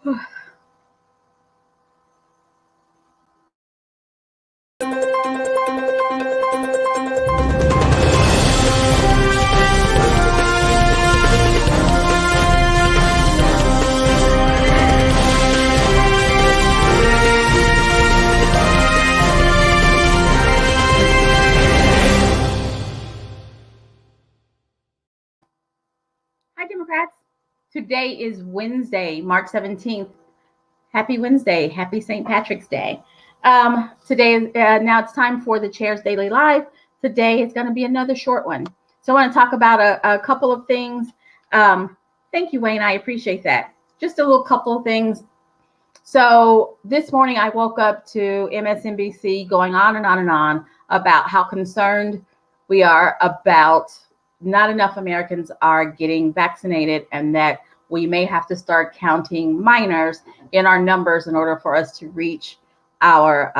Hi, Democrats. Today is Wednesday, March 17th. Happy Wednesday. Happy St. Patrick's Day. Today, now it's time for the Chair's Daily Live. Today is going to be another short one. So I want to talk about a couple of things. Thank you, Wayne. I appreciate that. Just a little couple of things. So this morning I woke up to MSNBC going on and on and on about how concerned we are about not enough Americans are getting vaccinated, and that we may have to start counting minors in our numbers in order for us to reach our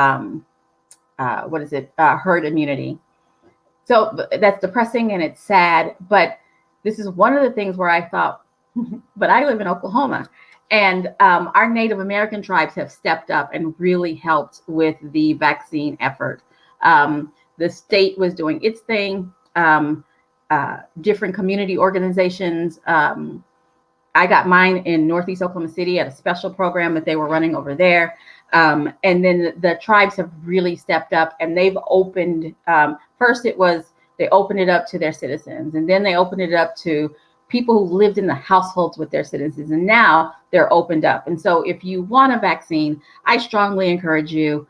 herd immunity. So that's depressing and it's sad, but this is one of the things where I thought, but I live in Oklahoma, and our Native American tribes have stepped up and really helped with the vaccine effort. The state was doing its thing. Different community organizations. I got mine in Northeast Oklahoma City at a special program that they were running over there. And then the tribes have really stepped up, and they've opened, first they opened it up to their citizens, and then they opened it up to people who lived in the households with their citizens, and now they're opened up. And so if you want a vaccine, I strongly encourage you.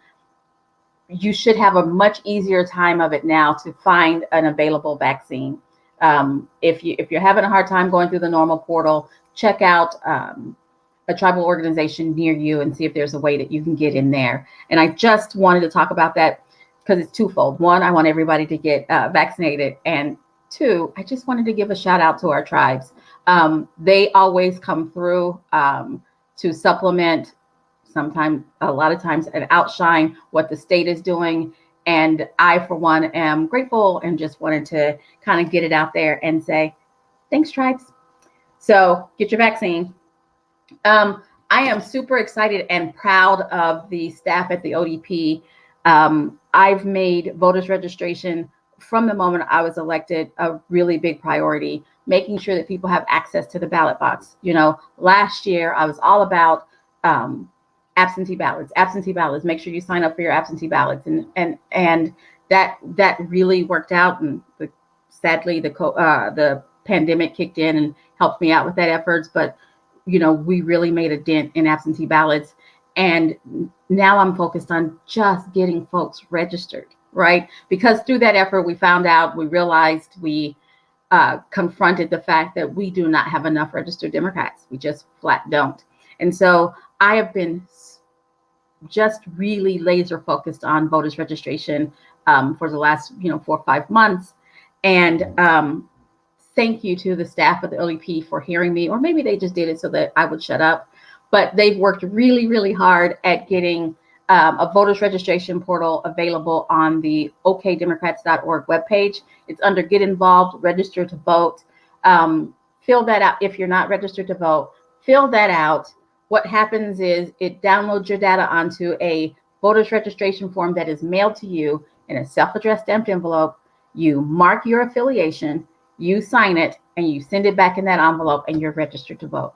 You should have a much easier time of it now to find an available vaccine. If you're having a hard time going through the normal portal, check out a tribal organization near you and see if there's a way that you can get in there. And I just wanted to talk about that because it's twofold. One, I want everybody to get vaccinated, and two, I just wanted to give a shout out to our tribes. They always come through to supplement, sometimes, a lot of times, and outshine what the state is doing. And I, for one, am grateful and just wanted to kind of get it out there and say, thanks, tribes. So get your vaccine. I am super excited and proud of the staff at the ODP. I've made voters registration from the moment I was elected a really big priority, making sure that people have access to the ballot box. You know, last year I was all about absentee ballots. Make sure you sign up for your absentee ballots, and that really worked out. And sadly, the pandemic kicked in and helped me out with that efforts. But you know, we really made a dent in absentee ballots, and now I'm focused on just getting folks registered, right? Because through that effort, we realized we confronted the fact that we do not have enough registered Democrats. We just flat don't. And so I have been just really laser focused on voters registration for the last 4 or 5 months. And thank you to the staff of the ODP for hearing me, or maybe they just did it so that I would shut up. But they've worked really, really hard at getting a voters registration portal available on the okdemocrats.org webpage. It's under Get Involved, Register to Vote. Fill that out. If you're not registered to vote, fill that out. What happens is it downloads your data onto a voters registration form that is mailed to you in a self-addressed stamped envelope. You mark your affiliation, you sign it, and you send it back in that envelope, and you're registered to vote.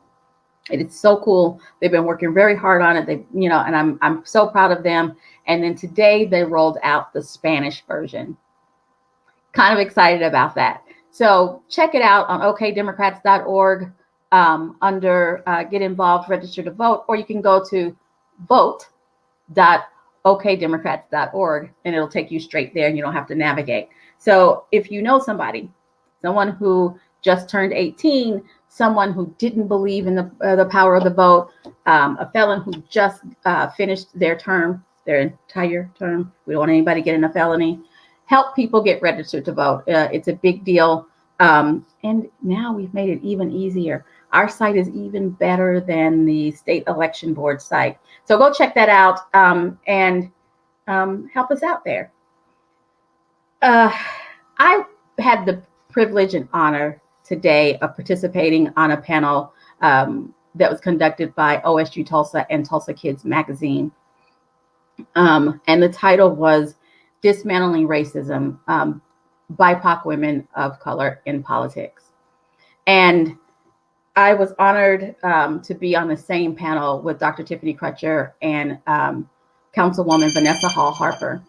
And it's so cool. They've been working very hard on it. And I'm so proud of them. And then today they rolled out the Spanish version. Kind of excited about that. So check it out on okdemocrats.org under Get Involved, Register to Vote, or you can go to vote.okdemocrats.org and it'll take you straight there and you don't have to navigate. So if you know someone who just turned 18, someone who didn't believe in the power of the vote, a felon who just finished their entire term. We don't want anybody getting a felony. Help people get registered to vote. It's a big deal. And now we've made it even easier. Our site is even better than the state election board site. So go check that out and help us out there. I had the privilege and honor today of participating on a panel that was conducted by OSU Tulsa and Tulsa Kids Magazine. And the title was Dismantling Racism, BIPOC Women of Color in Politics. And I was honored to be on the same panel with Dr. Tiffany Crutcher and Councilwoman Vanessa Hall Harper.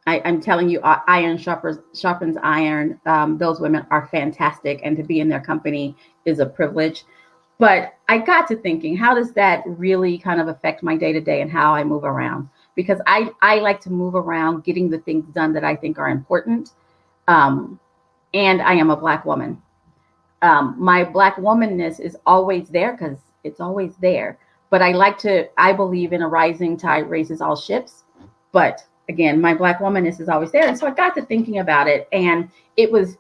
I'm telling you, iron sharpens iron. Those women are fantastic, and to be in their company is a privilege. But I got to thinking, how does that really kind of affect my day-to-day and how I move around? Because I like to move around getting the things done that I think are important. And I am a Black woman. My Black womanness is always there because it's always there. But I believe in a rising tide raises all ships. But again, my Black womanness is always there. And so I got to thinking about it, and it was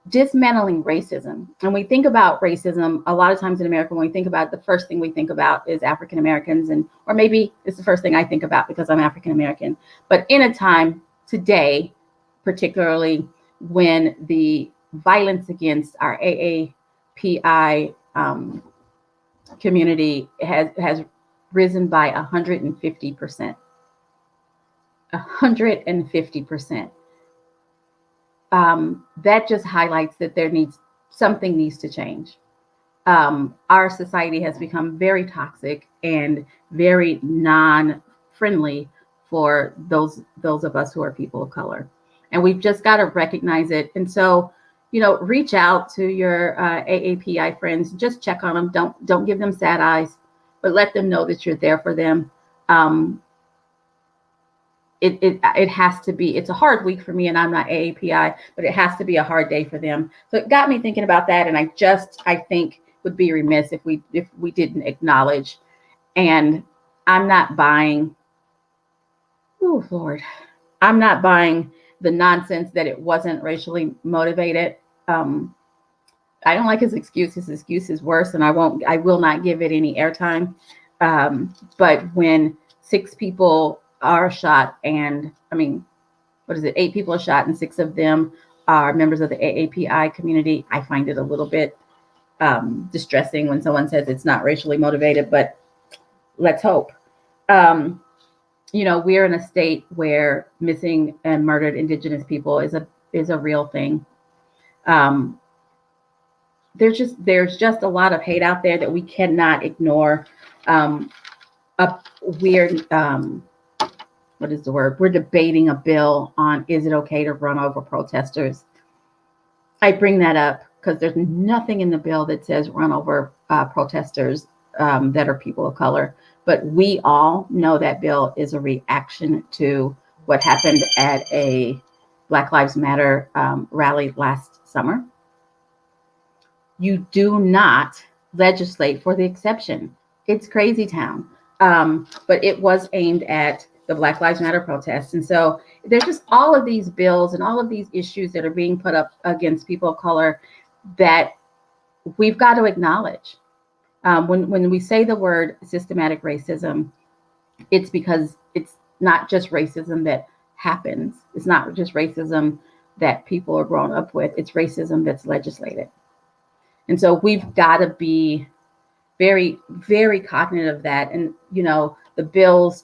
dismantling racism. And we think about racism a lot of times in America. When we think about it, the first thing we think about is African Americans, or maybe it's the first thing I think about because I'm African American. But in a time today, particularly when the violence against our AAPI community has risen by 150%. 150%. That just highlights that something needs to change. Our society has become very toxic and very non-friendly for those of us who are people of color. And we've just got to recognize it. And so, reach out to your AAPI friends, just check on them. Don't give them sad eyes, but let them know that you're there for them. It has to be, it's a hard week for me, and I'm not AAPI, but it has to be a hard day for them. So it got me thinking about that. And I think would be remiss if we didn't acknowledge. And I'm not buying, oh Lord, I'm not buying the nonsense that it wasn't racially motivated. I don't like his excuse. His excuse is worse, and I will not give it any airtime. But when 6 people are shot, and 8 people are shot, and 6 of them are members of the AAPI community, I find it a little bit distressing when someone says it's not racially motivated, but let's hope. We're in a state where missing and murdered Indigenous people is a real thing. There's just a lot of hate out there that we cannot ignore. What is the word? We're debating a bill on, is it okay to run over protesters? I bring that up because there's nothing in the bill that says run over protesters that are people of color. But we all know that bill is a reaction to what happened at a Black Lives Matter rally last summer. You do not legislate for the exception. It's crazy town. But it was aimed at the Black Lives Matter protests. And so there's just all of these bills and all of these issues that are being put up against people of color that we've got to acknowledge. When we say the word systematic racism, it's because it's not just racism that happens. It's not just racism that people are grown up with. It's racism that's legislated. And so we've got to be very, very cognizant of that. And, the bills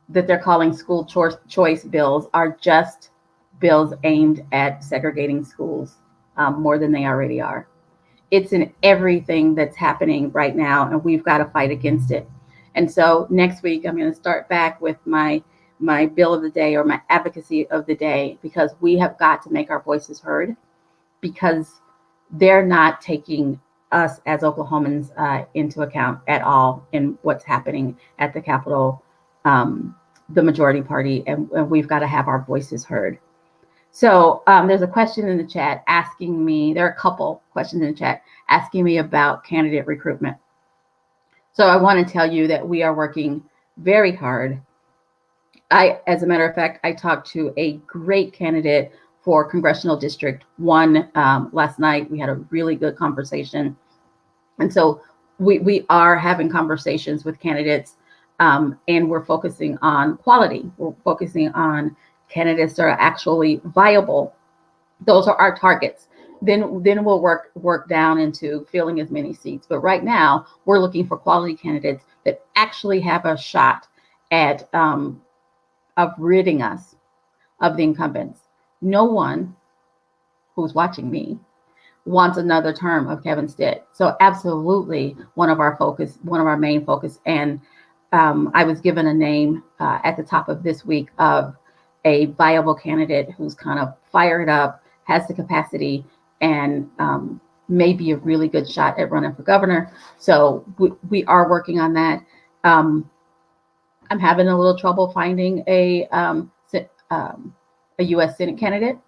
that they're calling school choice bills are just bills aimed at segregating schools more than they already are. It's in everything that's happening right now, and we've got to fight against it. And so next week, I'm going to start back with my bill of the day, or my advocacy of the day, because we have got to make our voices heard, because they're not taking us as Oklahomans into account at all in what's happening at the Capitol, the majority party, and we've got to have our voices heard. So there's a question in the chat asking me, there are a couple questions in the chat asking me about candidate recruitment. So I want to tell you that we are working very hard. As a matter of fact, I talked to a great candidate for Congressional District 1 last night. We had a really good conversation. And so we are having conversations with candidates, and we're focusing on quality. We're focusing on candidates that are actually viable. Those are our targets. then we'll work down into filling as many seats. But right now, we're looking for quality candidates that actually have a shot at of ridding us of the incumbents. No one who's watching me wants another term of Kevin Stitt. So absolutely one of our main focus. And I was given a name at the top of this week of a viable candidate who's kind of fired up, has the capacity, and may be a really good shot at running for governor. So we are working on that. I'm having a little trouble finding a U.S. Senate candidate,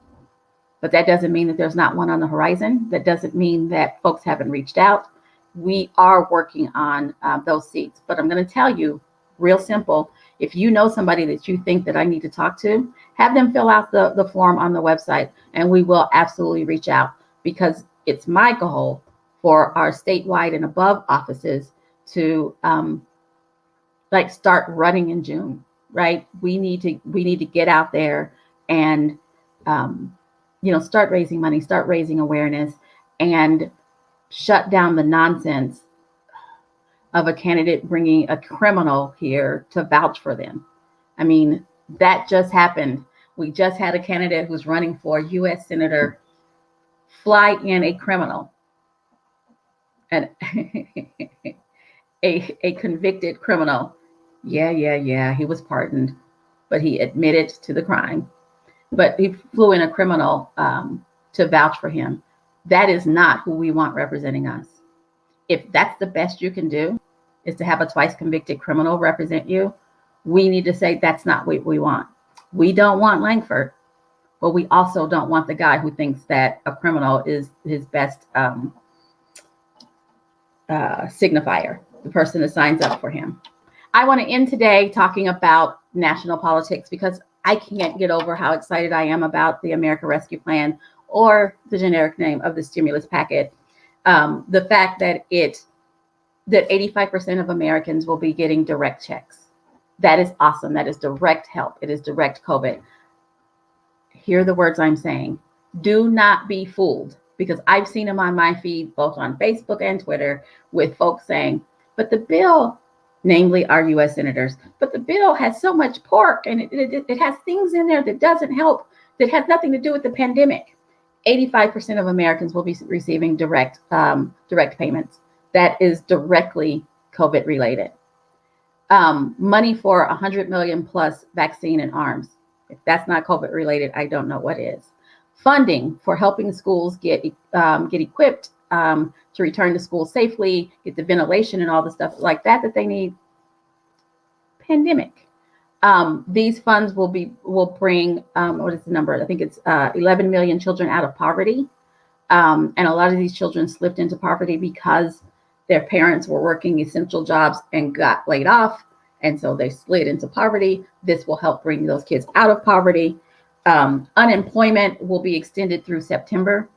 but that doesn't mean that there's not one on the horizon. That doesn't mean that folks haven't reached out. We are working on those seats, but I'm going to tell you, real simple, if you know somebody that you think that I need to talk to, have them fill out the form on the website, and we will absolutely reach out, because it's my goal for our statewide and above offices to start running in June, right? We need to get out there and start raising money, start raising awareness, and shut down the nonsense of a candidate bringing a criminal here to vouch for them. I mean, that just happened. We just had a candidate who's running for U.S. Senator fly in a criminal, and a convicted criminal. Yeah. He was pardoned, but he admitted to the crime. But he flew in a criminal to vouch for him. That is not who we want representing us. If that's the best you can do, is to have a twice convicted criminal represent you, we need to say that's not what we want. We don't want Langford, but we also don't want the guy who thinks that a criminal is his best signifier, the person that signs up for him. I want to end today talking about national politics, because I can't get over how excited I am about the America Rescue Plan, or the generic name of the stimulus packet. The fact that 85% of Americans will be getting direct checks. That is awesome. That is direct help. It is direct COVID. Hear the words I'm saying. Do not be fooled, because I've seen them on my feed, both on Facebook and Twitter, with folks saying, but the bill, namely our U.S. senators, but the bill has so much pork, and it has things in there that doesn't help, that has nothing to do with the pandemic. 85% of Americans will be receiving direct payments. That is directly COVID related. Money for 100 million plus vaccine and arms. If that's not COVID related, I don't know what is. Funding for helping schools get equipped to return to school safely, get the ventilation and all the stuff like that they need. Pandemic. These funds will bring, what is the number? I think it's 11 million children out of poverty. And a lot of these children slipped into poverty because their parents were working essential jobs and got laid off. And so they slid into poverty. This will help bring those kids out of poverty. Unemployment will be extended through September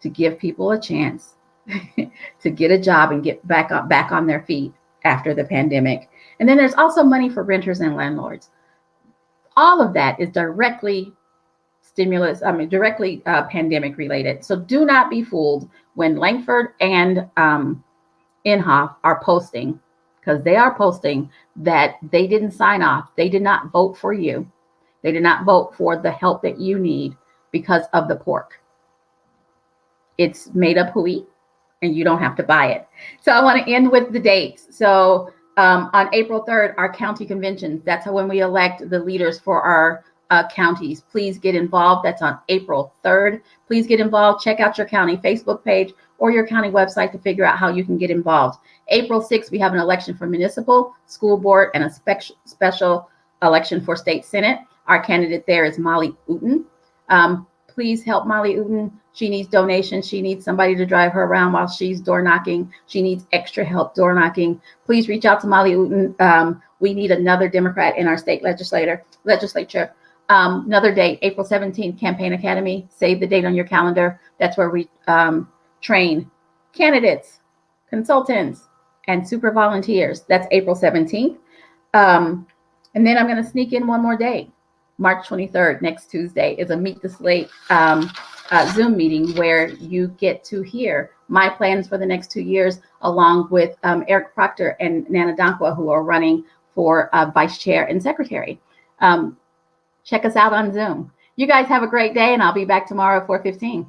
to give people a chance to get a job and get back on their feet after the pandemic. And then there's also money for renters and landlords. All of that is directly pandemic related. So do not be fooled when Langford and Inhofe are posting, because they are posting that they didn't sign off. They did not vote for you. They did not vote for the help that you need because of the pork. It's made up hooey, and you don't have to buy it. So I want to end with the dates. So on April 3rd, our county conventions, that's when we elect the leaders for our counties. Please get involved. That's on April 3rd. Please get involved. Check out your county Facebook page or your county website to figure out how you can get involved. April 6th, we have an election for municipal, school board, and a special election for state senate. Our candidate there is Molly Uten. Please help Molly Uten. She needs donations. She needs somebody to drive her around while she's door knocking. She needs extra help door knocking. Please reach out to Molly Uten. We need another Democrat in our state legislature. Another date, April 17th, Campaign Academy. Save the date on your calendar. That's where we train candidates, consultants, and super volunteers. That's April 17th. And then I'm going to sneak in one more day. March 23rd, next Tuesday, is a Meet the Slate Zoom meeting where you get to hear my plans for the next 2 years, along with Eric Proctor and Nana Dankwa, who are running for vice chair and secretary. Check us out on Zoom. You guys have a great day, and I'll be back tomorrow at 4:15.